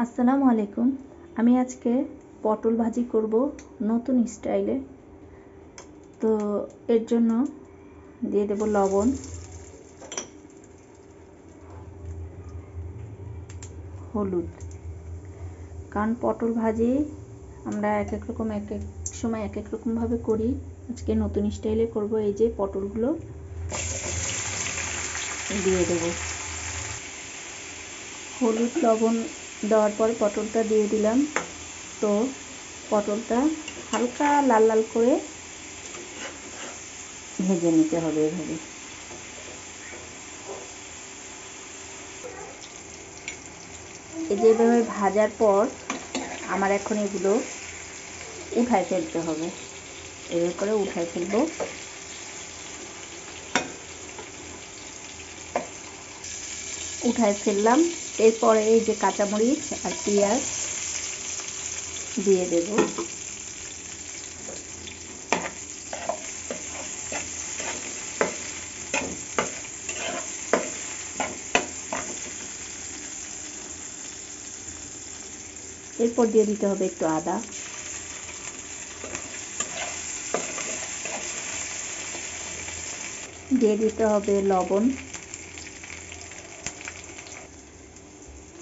আসসালামু আলাইকুম। আমি আজকে পটল ভাজি করব নতুন স্টাইলে। তো এর জন্য দিয়ে দেব লবণ, হলুদ। কারণ পটল ভাজি আমরা এক এক সময় এক এক রকমভাবে করি। আজকে নতুন স্টাইলে করব। এই যে পটলগুলো দিয়ে দেব। হলুদ লবণ দেওয়ার পর পটলটা দিয়ে দিলাম। তো পটলটা হালকা লাল লাল করে ভেজে নিতে হবে। এভাবে যেভাবে ভাজার পর আমার এখন এগুলো উঠায় ফেলতে হবে। এভাবে করে উঠায় ফেলবো। উঠায় ফেললাম। এরপরে এই যে কাঁচামরিচ আর পেঁয়াজ দিয়ে দেব। এরপর দিয়ে দিতে হবে একটু আদা, দিয়ে দিতে হবে লবণ,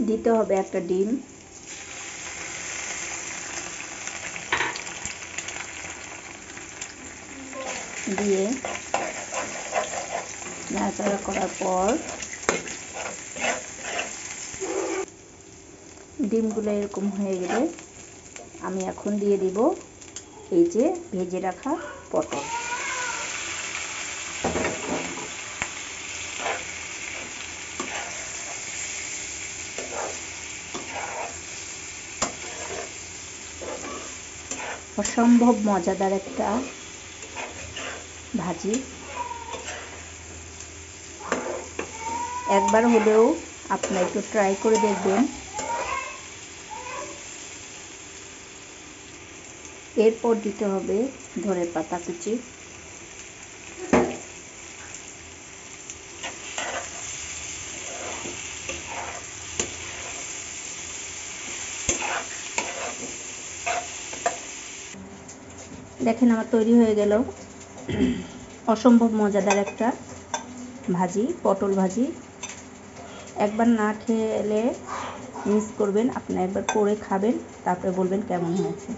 দিতে হবে একটা ডিম, দিয়ে নাড়াচাড়া করার পর ডিমগুলো এরকম হয়ে গেলে আমি এখন দিয়ে দিব এই যে ভেজে রাখা পটল। অসম্ভব মজাদার একটা ভাজি। একবার হলেও আপনারা একটু ট্রাই করে দেখবেন। এরপর দিতে হবে ধনে পাতা কুচি, দেখেন আমার তৈরি হয়ে গেল অসম্ভব মজাদার একটা ভাজি, পটল ভাজি। একবার না খেলে মিস করবেন। আপনি একবার করে খাবেন, তারপরে বলবেন কেমন হয়েছে।